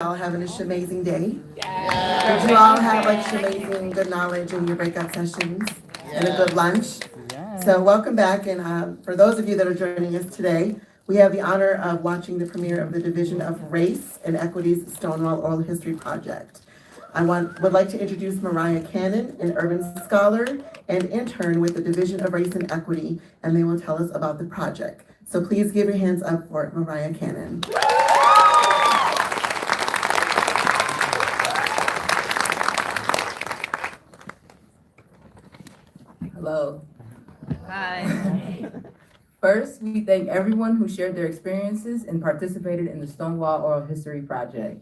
all having a amazing day? Yeah. Did you all have like amazing good knowledge in your breakout sessions and a good lunch? So welcome back, and for those of you that are joining us today, we have the honor of watching the premiere of the Division of Race and Equity's Stonewall Oral History Project. Would like to introduce Mariah Cannon, an urban scholar and intern with the Division of Race and Equity, and they will tell us about the project. So please give your hands up for Mariah Cannon. Hello. Hi. First, we thank everyone who shared their experiences and participated in the Stonewall Oral History Project.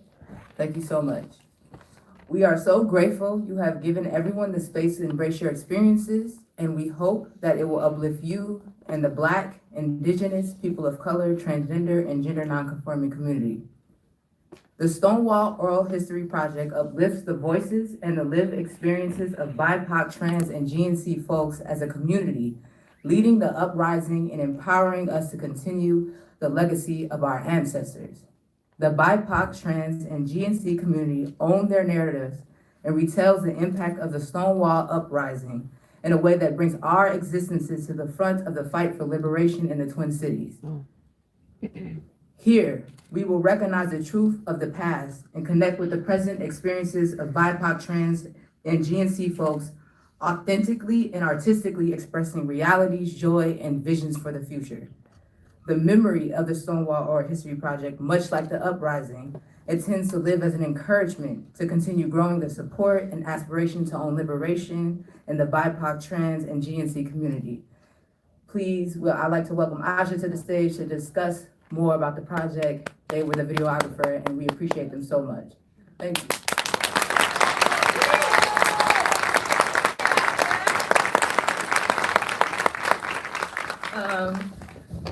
Thank you so much. We are so grateful you have given everyone the space to embrace your experiences, and we hope that it will uplift you and the Black, Indigenous, people of color, transgender, and gender nonconforming community. The Stonewall Oral History Project uplifts the voices and the lived experiences of BIPOC, trans, and GNC folks as a community, leading the uprising and empowering us to continue the legacy of our ancestors. The BIPOC, trans, and GNC community own their narratives and retells the impact of the Stonewall uprising in a way that brings our existences to the front of the fight for liberation in the Twin Cities. Here, we will recognize the truth of the past and connect with the present experiences of BIPOC, trans, and GNC folks, authentically and artistically expressing realities, joy, and visions for the future. The memory of the Stonewall Oral History Project, much like the uprising, intends to live as an encouragement to continue growing the support and aspiration to own liberation in the BIPOC, trans, and GNC community. Please, I'd like to welcome Aja to the stage to discuss more about the project. They were the videographer, and we appreciate them so much. Thank you.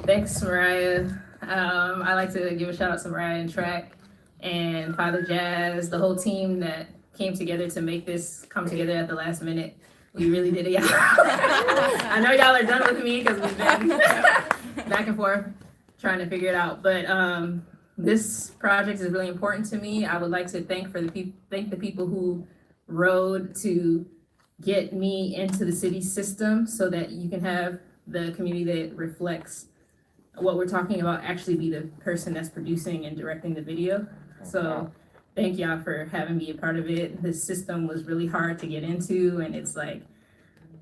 Thanks, Mariah. I'd like to give a shout out to Mariah and Track and Father Jazz, the whole team that came together to make this come together at the last minute. We really did it, y'all. I know y'all are done with me because we've been back and forth trying to figure it out. But this project is really important to me. I would like to thank the people who rode to get me into the city system so that you can have the community that reflects what we're talking about actually be the person that's producing and directing the video. So thank y'all for having me a part of it. This system was really hard to get into, and it's like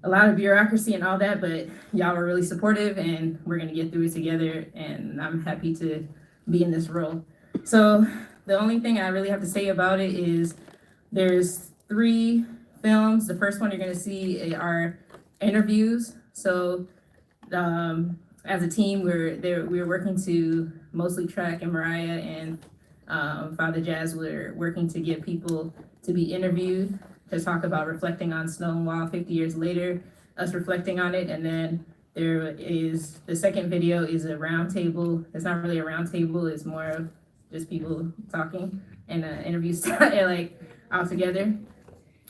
a lot of bureaucracy and all that, but y'all were really supportive, and we're gonna get through it together, and I'm happy to be in this role. So the only thing I really have to say about it is there's 3 films. The first one you're gonna see are interviews. So as a team, we're working to mostly Track and Mariah and Father Jazz. We're working to get people to be interviewed to talk about reflecting on Stonewall 50 years later, us reflecting on it. And then there is the second video is a round table. It's not really a round table, it's more of just people talking and interviews like all together.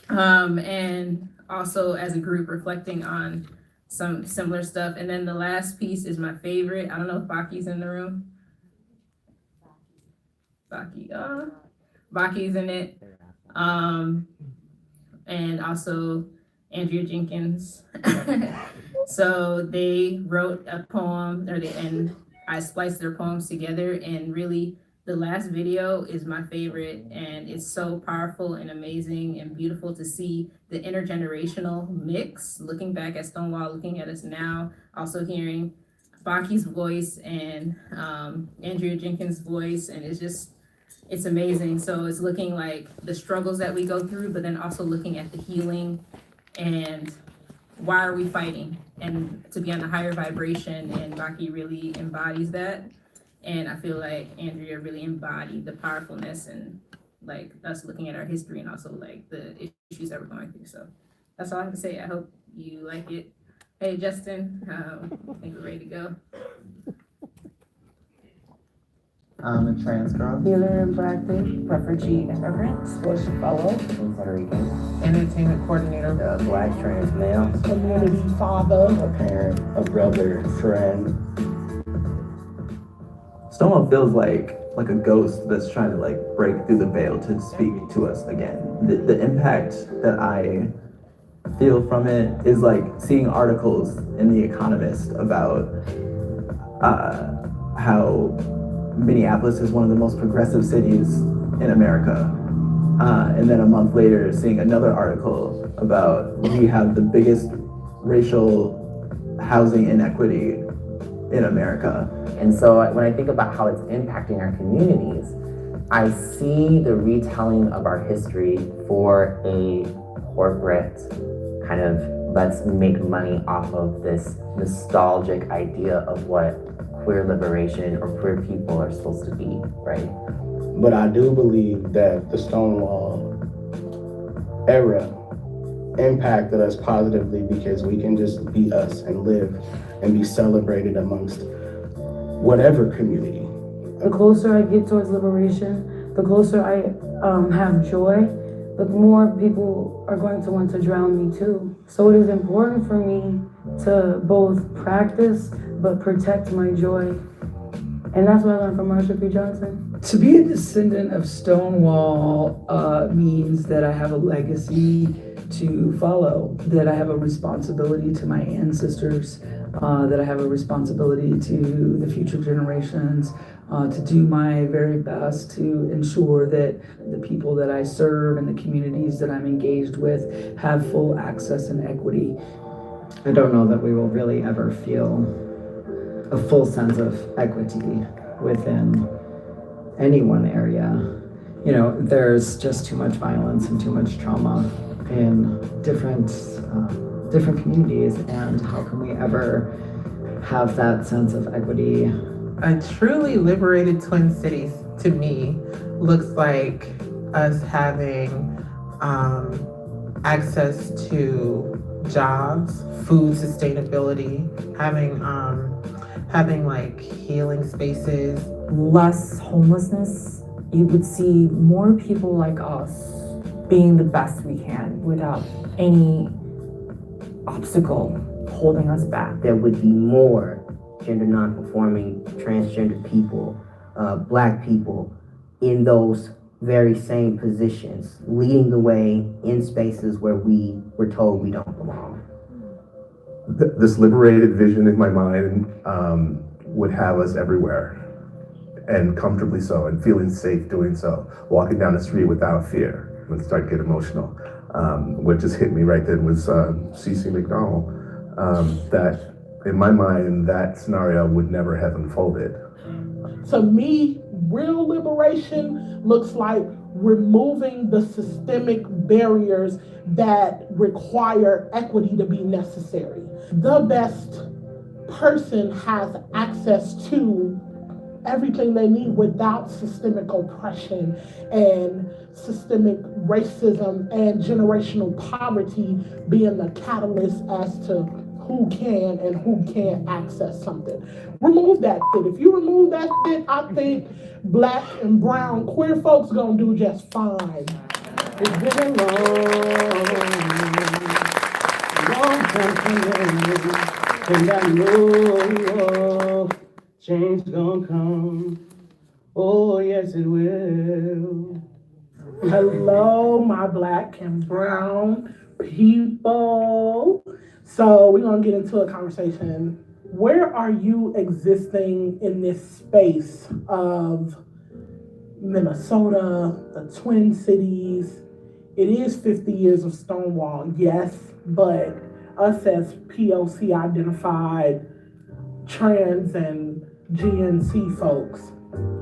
And also as a group reflecting on some similar stuff. And then the last piece is my favorite. I don't know if Baki's in the room. Baki's in it. And also Andrea Jenkins. So they wrote a poem, and I spliced their poems together, and really the last video is my favorite, and it's so powerful and amazing and beautiful to see the intergenerational mix, looking back at Stonewall, looking at us now, also hearing Baki's voice and Andrea Jenkins' voice, and it's amazing. So it's looking like the struggles that we go through, but then also looking at the healing and why are we fighting, and to be on a higher vibration, and Baki really embodies that. And I feel like Andrea really embodied the powerfulness and like us looking at our history and also like the issues that we're going through. So that's all I have to say. I hope you like it. Hey, Justin, I think we're ready to go. I'm a trans girl. Healer and Bradley, refugee immigrant, social fellow, Puerto Rican. entertainment coordinator, Black trans male. community father, A parent, a brother, a friend. Stonewall feels like like a ghost that's trying to like break through the veil to speak to us again. The impact that I feel from it is like seeing articles in The Economist about how Minneapolis is one of the most progressive cities in America. And then a month later, seeing another article about we have the biggest racial housing inequity in America. And so when I think about how it's impacting our communities, I see the retelling of our history for a corporate kind of let's make money off of this nostalgic idea of what queer liberation or queer people are supposed to be, right? But I do believe that the Stonewall era impacted us positively because we can just be us and live and be celebrated amongst whatever community. The closer I get towards liberation, the closer I have joy, the more people are going to want to drown me too. So it is important for me to both practice but protect my joy. And that's what I learned from Marsha P. Johnson. To be a descendant of Stonewall means that I have a legacy to follow, that I have a responsibility to my ancestors, that I have a responsibility to the future generations, to do my very best to ensure that the people that I serve and the communities that I'm engaged with have full access and equity. I don't know that we will really ever feel a full sense of equity within any one area. You know, there's just too much violence and too much trauma in different communities, and how can we ever have that sense of equity? A truly liberated Twin Cities, to me, looks like us having access to jobs, food sustainability, having like healing spaces. Less homelessness. You would see more people like us being the best we can without any obstacle holding us back. There would be more gender non-conforming, transgender people, Black people in those very same positions, leading the way in spaces where we were told we don't belong. This liberated vision in my mind would have us everywhere, and comfortably so, and feeling safe doing so, walking down the street without fear. Let's start to get emotional. What just hit me right then was C.C. McDonald, that in my mind, that scenario would never have unfolded. To me, real liberation looks like removing the systemic barriers that require equity to be necessary. The best person has access to everything they need without systemic oppression and systemic racism and generational poverty being the catalyst as to who can and who can't access something. Remove that shit. If you remove that shit, I think Black and brown queer folks gonna do just fine. It's been long time coming, and I know change gonna come. Oh, yes, it will. Hello, my Black and brown people. So we're gonna get into a conversation. Where are you existing in this space of Minnesota, the Twin Cities? It is 50 years of Stonewall, yes, but us as POC identified trans and GNC folks,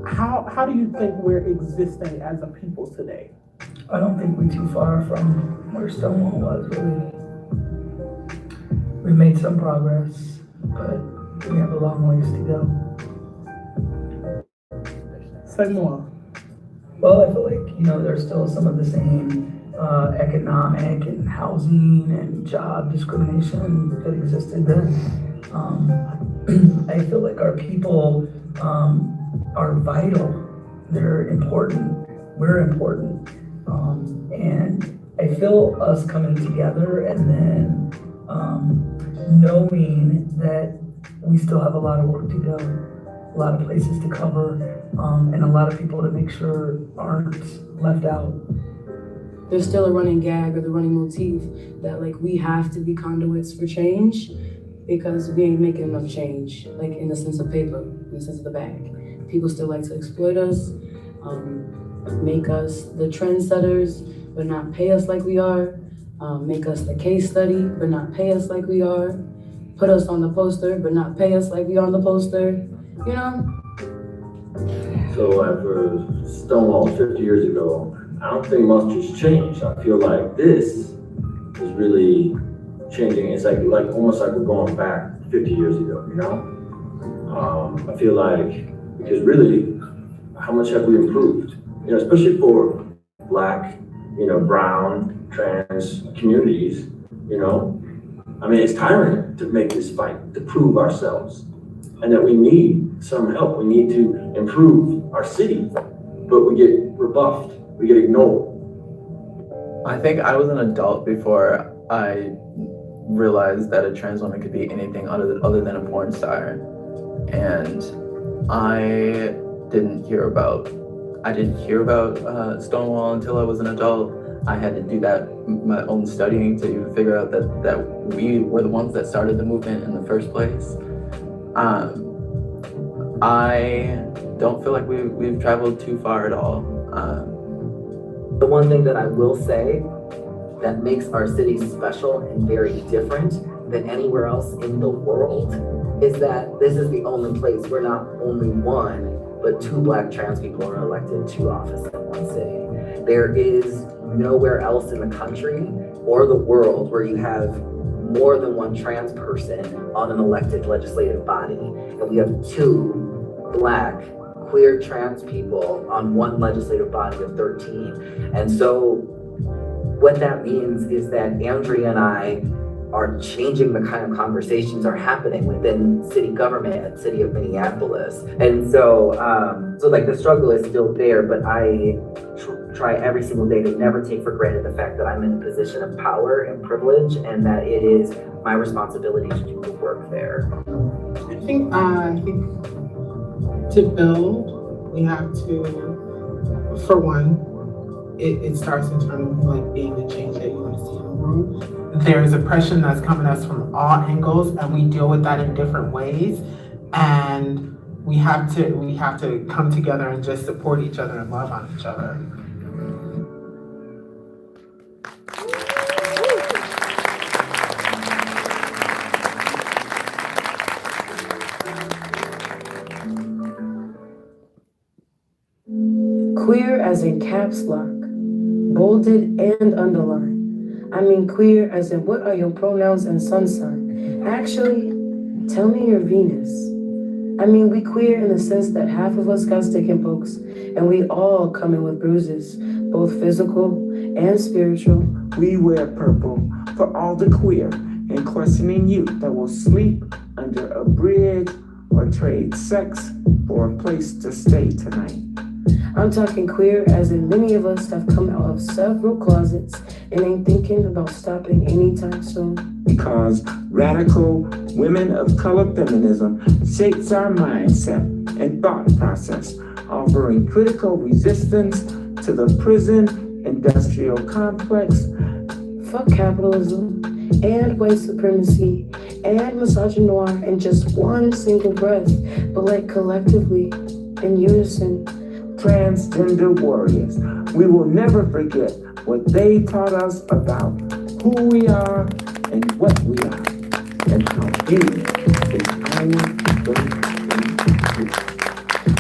how do you think we're existing as a people today? I don't think we're too far from where Stonewall was, really. We've made some progress, but we have a long ways to go. Say more. Well, I feel like, there's still some of the same economic and housing and job discrimination that existed then. I feel like our people are vital. They're important. We're important. And I feel us coming together and then knowing that we still have a lot of work to go. a lot of places to cover, and a lot of people to make sure aren't left out. There's still a running gag or the running motif that like we have to be conduits for change because we ain't making enough change, like in the sense of paper, in the sense of the bag. People still like to exploit us, make us the trendsetters, but not pay us like we are, make us the case study, but not pay us like we are, put us on the poster, but not pay us like we on the poster, you know? So after Stonewall 50 years ago, I don't think much has changed. I feel like this is really changing. It's like almost like we're going back 50 years ago, you know? I feel like, because really, how much have we improved? You know, especially for Black, you know, brown, trans communities, you know? I mean, it's tiring to make this fight, to prove ourselves, and that we need some help. We need to improve our city, but we get rebuffed, we get ignored. I think I was an adult before I realized that a trans woman could be anything other than a porn star. And I didn't hear about Stonewall until I was an adult. I had to do my own studying to figure out that we were the ones that started the movement in the first place. I don't feel like we've traveled too far at all. The one thing that I will say that makes our city special and very different than anywhere else in the world is that this is the only place where not only one, but two Black trans people are elected to office in one city. There is nowhere else in the country or the world where you have more than one trans person on an elected legislative body. And we have two Black queer trans people on one legislative body of 13. And so what that means is that Andrea and I are changing the kind of conversations are happening within city government and city of Minneapolis. And so, so like the struggle is still there, but I try every single day to never take for granted the fact that I'm in a position of power and privilege and that it is my responsibility to do the work there. I think to build, we have to, for one, it starts internally, like being the change that you want to see in the world. There is oppression that's coming at us from all angles, and we deal with that in different ways. And we have to come together and just support each other and love on each other. Queer as in caps lock, bolded and underlined. I mean queer as in what are your pronouns and sun sign? Actually, tell me your Venus. I mean we queer in the sense that half of us got stick and pokes and we all come in with bruises, both physical and spiritual. We wear purple for all the queer and questioning youth that will sleep under a bridge or trade sex for a place to stay tonight. I'm talking queer as in many of us have come out of several closets and ain't thinking about stopping anytime soon. Because radical women of color feminism shapes our mindset and thought process, offering critical resistance to the prison industrial complex. Fuck capitalism and white supremacy and misogynoir in just one single breath, but like collectively in unison. Transgender warriors, we will never forget what they taught us about who we are and what we are, and how beauty is our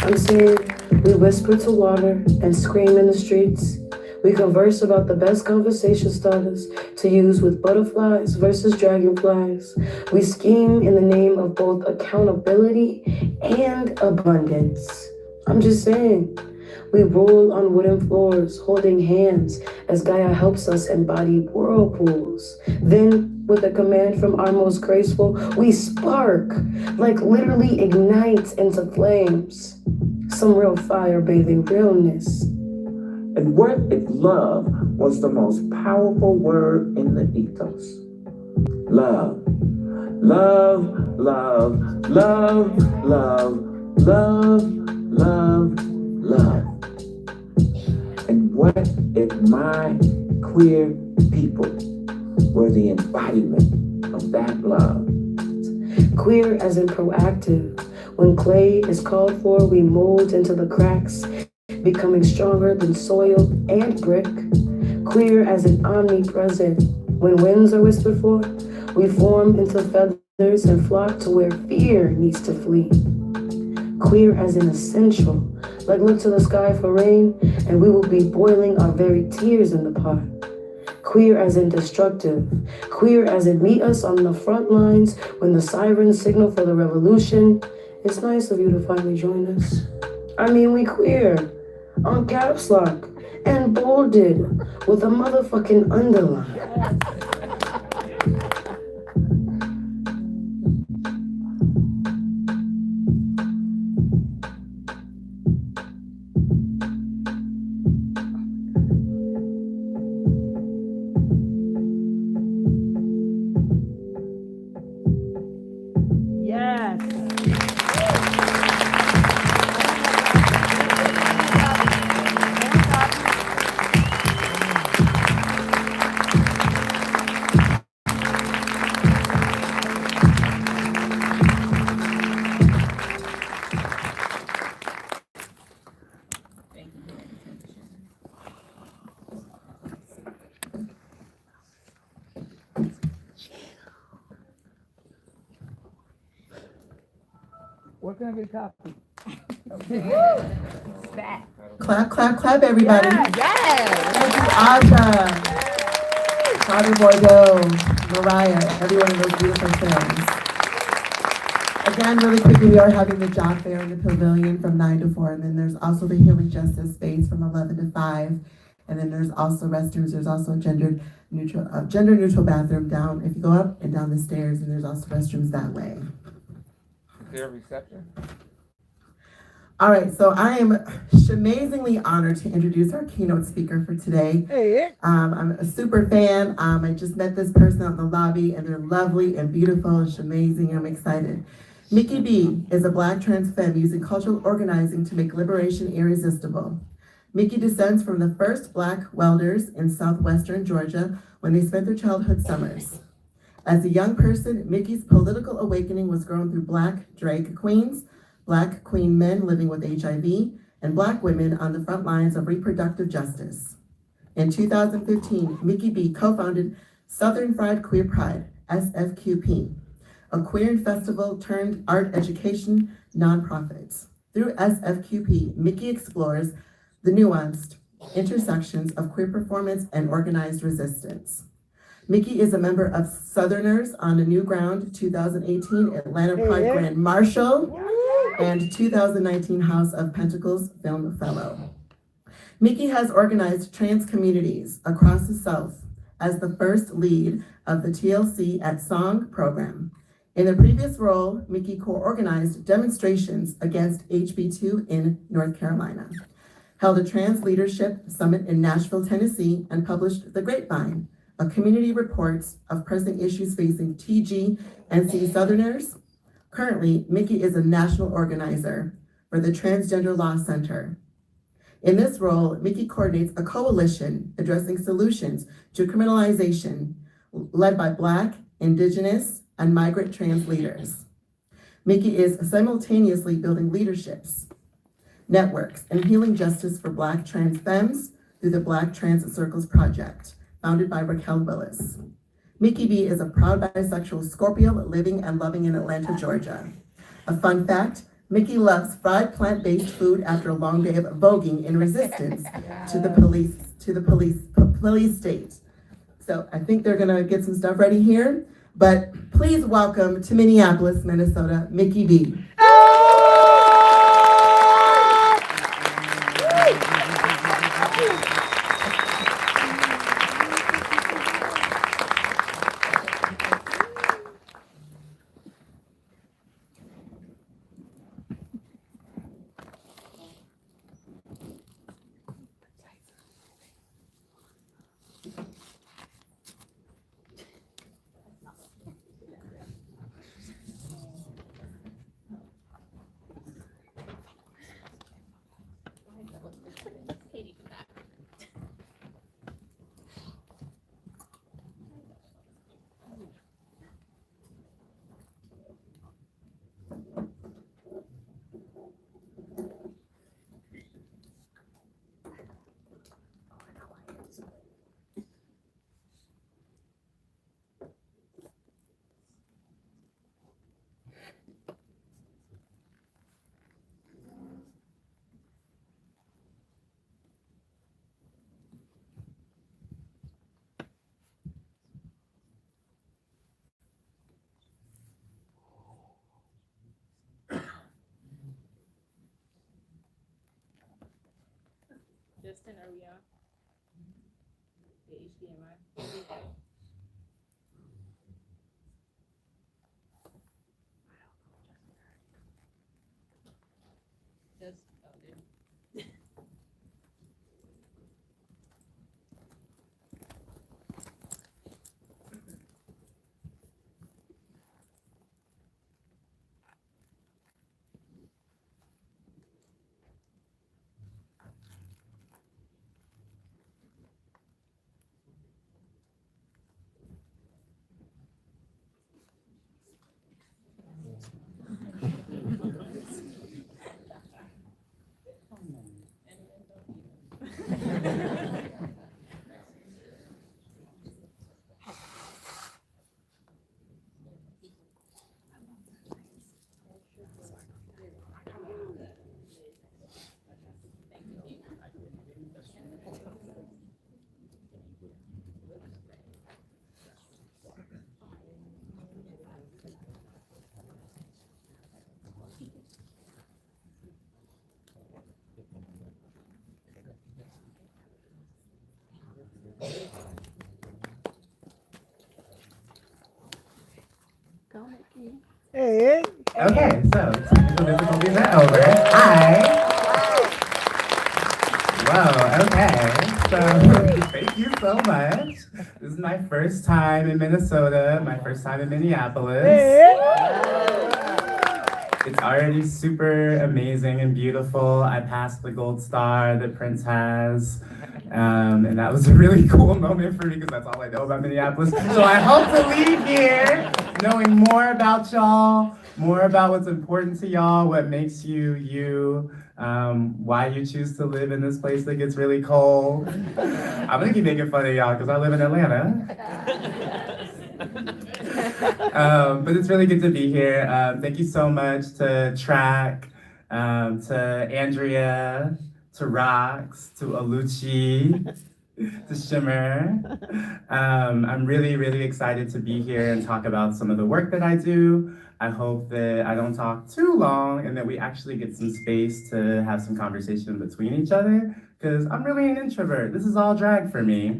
I'm saying we whisper to water and scream in the streets. We converse about the best conversation starters to use with butterflies versus dragonflies. We scheme in the name of both accountability and abundance. I'm just saying, we roll on wooden floors, holding hands as Gaia helps us embody whirlpools. Then, with a command from our most graceful, we spark, like literally ignites into flames. Some real fire-bathing realness. And what if love was the most powerful word in the ethos? Love. Love, love, love, love, love, love, love. And what if my queer people were the embodiment of that love? Queer as in proactive. When clay is called for, we mold into the cracks, becoming stronger than soil and brick. Queer as in omnipresent. When winds are whispered for, we form into feathers and flock to where fear needs to flee. Queer as in essential. Like look to the sky for rain, and we will be boiling our very tears in the pot. Queer as in destructive. Queer as in meet us on the front lines when the sirens signal for the revolution. It's nice of you to finally join us. I mean, we queer. On caps lock. And bolded with a motherfucking underline. Where can I get a copy? Clap, clap, clap, everybody. Yes. Thank you, Aja, Father Bordeaux, Mariah, everyone in those beautiful films. Again, really quickly, we are having the job fair in the pavilion from 9 to 4, and then there's also the healing justice space from 11 to 5. And then there's also restrooms. There's also a gender neutral bathroom down, if you go up and down the stairs, and there's also restrooms that way. Is there a reception? All right, so I am amazingly honored to introduce our keynote speaker for today. Hey. I'm a super fan. I just met this person out in the lobby, and they're lovely and beautiful and amazing. I'm excited. Nikki B is a Black trans femme using cultural organizing to make liberation irresistible. Micky descends from the first Black welders in southwestern Georgia when they spent their childhood summers. As a young person, Micky's political awakening was grown through Black drag queens, Black queen men living with HIV, and Black women on the front lines of reproductive justice. In 2015, Nikki B co-founded Southern Fried Queer Pride, SFQP, a queer festival turned art education nonprofit. Through SFQP, Micky explores the nuanced intersections of queer performance and organized resistance. Micky is a member of Southerners on a New Ground 2018 Atlanta Pride Grand Marshal and 2019 House of Pentacles Film Fellow. Micky has organized trans communities across the South as the first lead of the TLC at Song program. In a previous role, Micky co-organized demonstrations against HB2 in North Carolina, held a trans leadership summit in Nashville, Tennessee, and published The Grapevine, a community report of pressing issues facing TG and C Southerners. Currently, Micky is a national organizer for the Transgender Law Center. In this role, Micky coordinates a coalition addressing solutions to criminalization led by Black, Indigenous, and migrant trans leaders. Micky is simultaneously building leaderships, networks, and healing justice for Black trans femmes through the Black Trans Circles Project, founded by Raquel Willis. Nikki B is a proud bisexual Scorpio living and loving in Atlanta, Georgia. A fun fact, Micky loves fried plant-based food after a long day of voguing in resistance to the police state. So I think they're gonna get some stuff ready here, but please welcome to Minneapolis, Minnesota, Nikki B. Justin, are we on? The HDMI. Just, oh, there. Go, Micky. Hey. Okay, so technical difficulties are over. Hi. Whoa, okay. So thank you so much. This is my first time in Minnesota, my first time in Minneapolis. It's already super amazing and beautiful. I passed the gold star that Prince has. And that was a really cool moment for me because that's all I know about Minneapolis. So I hope to leave here knowing more about y'all, more about what's important to y'all, what makes you you, why you choose to live in this place that gets really cold. I'm gonna keep making fun of y'all because I live in Atlanta. But it's really good to be here. Thank you so much to Track, to Andrea, to Rox, to Aluchi, to Shimmer. I'm really, really excited to be here and talk about some of the work that I do. I hope that I don't talk too long and that we actually get some space to have some conversation between each other, because I'm really an introvert. This is all drag for me.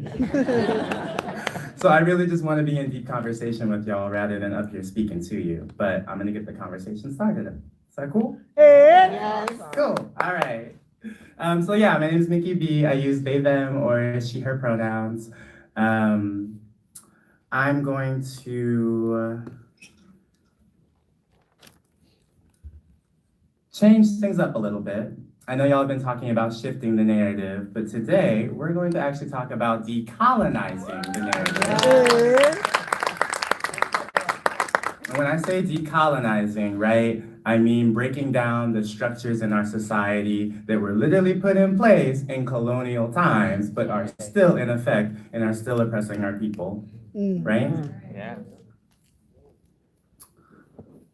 So I really just want to be in deep conversation with y'all rather than up here speaking to you. But I'm gonna get the conversation started. Is that cool? Yes. Cool, all right. So yeah, my name is Nikki B. I use they, them, or she, her pronouns. I'm going to change things up a little bit. I know y'all have been talking about shifting the narrative, but today we're going to actually talk about decolonizing the narrative. And when I say decolonizing, right, I mean breaking down the structures in our society that were literally put in place in colonial times, but are still in effect and are still oppressing our people, right? Yeah.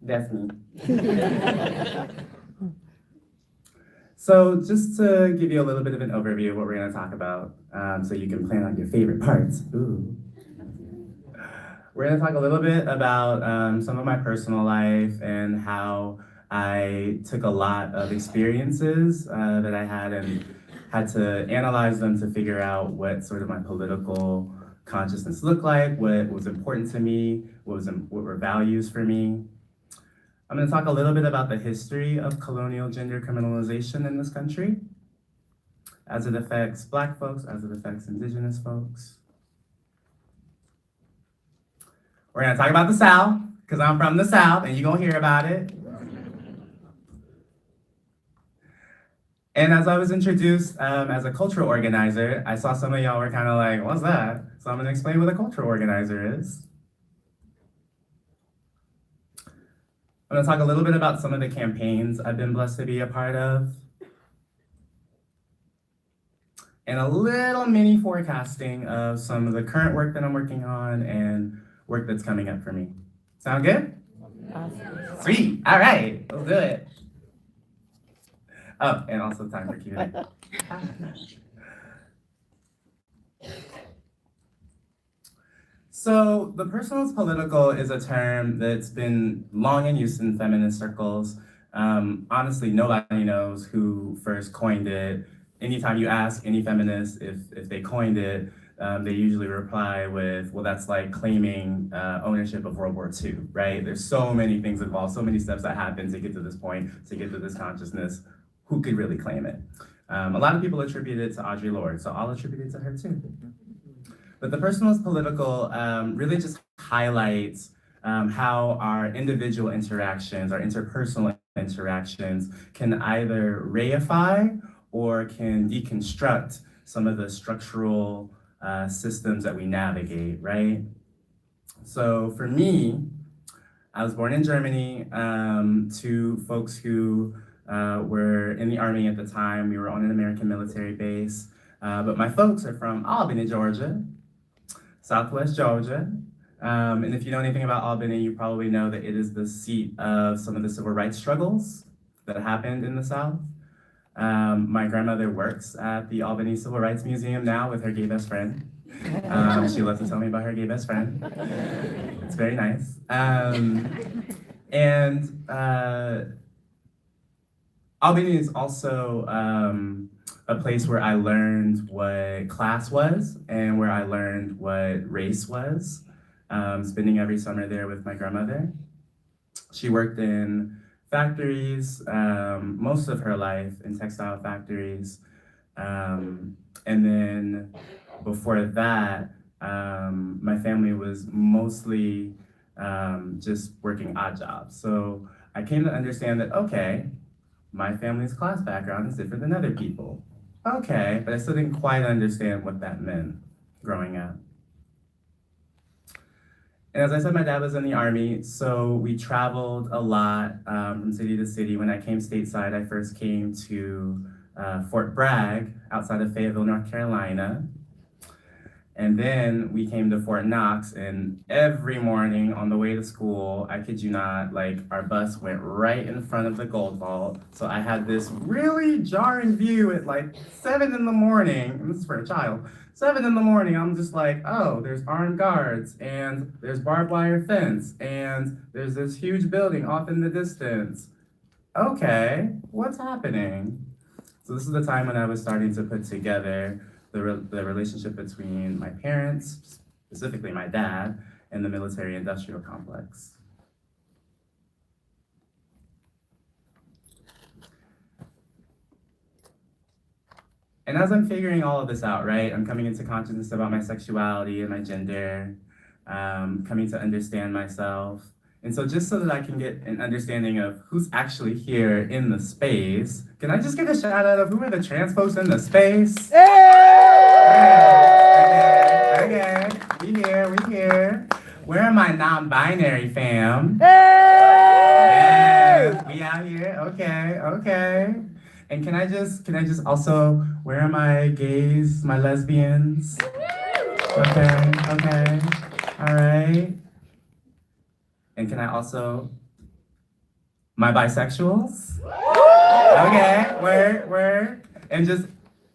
That's me. So just to give you a little bit of an overview of what we're going to talk about, so you can plan on your favorite parts. Ooh. We're going to talk a little bit about some of my personal life and how I took a lot of experiences that I had and had to analyze them to figure out what sort of my political consciousness looked like, what was important to me, what were values for me. I'm going to talk a little bit about the history of colonial gender criminalization in this country, as it affects Black folks, as it affects Indigenous folks. We're going to talk about the South, because I'm from the South, and you're going to hear about it. And as I was introduced as a cultural organizer, I saw some of y'all were kind of like, what's that? So I'm going to explain what a cultural organizer is. I'm going to talk a little bit about some of the campaigns I've been blessed to be a part of. And a little mini forecasting of some of the current work that I'm working on and work that's coming up for me. Sound good? Awesome. Sweet. All right. Let's do it. Oh, and also time for Q&A. So the personal is political is a term that's been long in use in feminist circles. Honestly, nobody knows who first coined it anytime you ask any feminist if they coined it, they usually reply with, well, that's like claiming ownership of World War II, right? There's so many things involved, so many steps that happen to get to this point, to get to this consciousness. Who could really claim it? A lot of people attribute it to Audre Lorde, so I'll attribute it to her too. But the personal is political really just highlights how our individual interactions, our interpersonal interactions can either reify or can deconstruct some of the structural systems that we navigate, right? So for me, I was born in Germany to folks who were in the Army at the time. We were on an American military base. But my folks are from Albany, Georgia, Southwest Georgia. And if you know anything about Albany, you probably know that it is the seat of some of the civil rights struggles that happened in the South. My grandmother works at the Albany Civil Rights Museum now with her gay best friend. She loves to tell me about her gay best friend. It's very nice. Albany is also a place where I learned what class was and where I learned what race was, spending every summer there with my grandmother. She worked in factories most of her life, in textile factories. And then before that, my family was mostly just working odd jobs. So I came to understand that, okay, my family's class background is different than other people. Okay, but I still didn't quite understand what that meant growing up. And as I said, my dad was in the Army, so we traveled a lot from city to city. When I came stateside, I first came to Fort Bragg outside of Fayetteville, North Carolina. And then we came to Fort Knox, and every morning on the way to school, I kid you not, like our bus went right in front of the gold vault. So I had this really jarring view at like 7 in the morning, and this is for a child, 7 in the morning, I'm just like, oh, there's armed guards, and there's barbed wire fence, and there's this huge building off in the distance. Okay, what's happening? So this is the time when I was starting to put together the relationship between my parents, specifically my dad, and the military-industrial complex. And as I'm figuring all of this out, right, I'm coming into consciousness about my sexuality and my gender, coming to understand myself. And so just so that I can get an understanding of who's actually here in the space, can I just get a shout out of who are the trans folks in the space? Okay, we here. Where are my non-binary fam? Yes, we out here, okay. And can I just also, where are my gays, my lesbians? Okay, all right. And can I also, my bisexuals? Okay, word. And just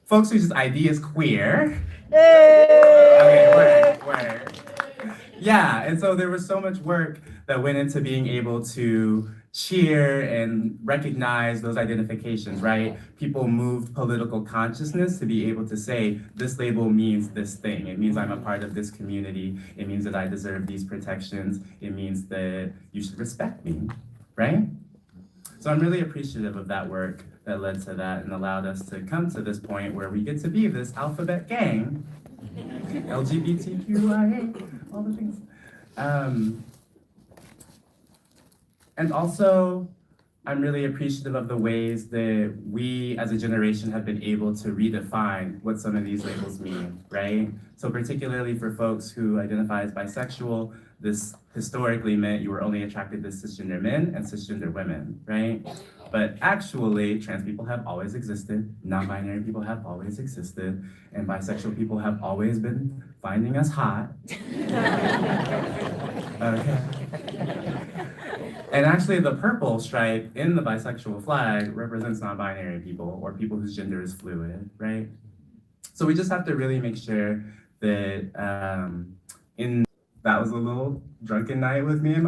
folks who just ID is queer. Okay, word. Yeah, and so there was so much work that went into being able to cheer and recognize those identifications, right? People moved political consciousness to be able to say, this label means this thing. It means I'm a part of this community. It means that I deserve these protections. It means that you should respect me, right? So I'm really appreciative of that work that led to that and allowed us to come to this point where we get to be this alphabet gang, LGBTQIA, all the things. And also, I'm really appreciative of the ways that we as a generation have been able to redefine what some of these labels mean, right? So particularly for folks who identify as bisexual, this historically meant you were only attracted to cisgender men and cisgender women, right? But actually, trans people have always existed, non-binary people have always existed, and bisexual people have always been finding us hot. Okay. And actually, the purple stripe in the bisexual flag represents non-binary people or people whose gender is fluid, right? So we just have to really make sure that that was a little drunken night with me and my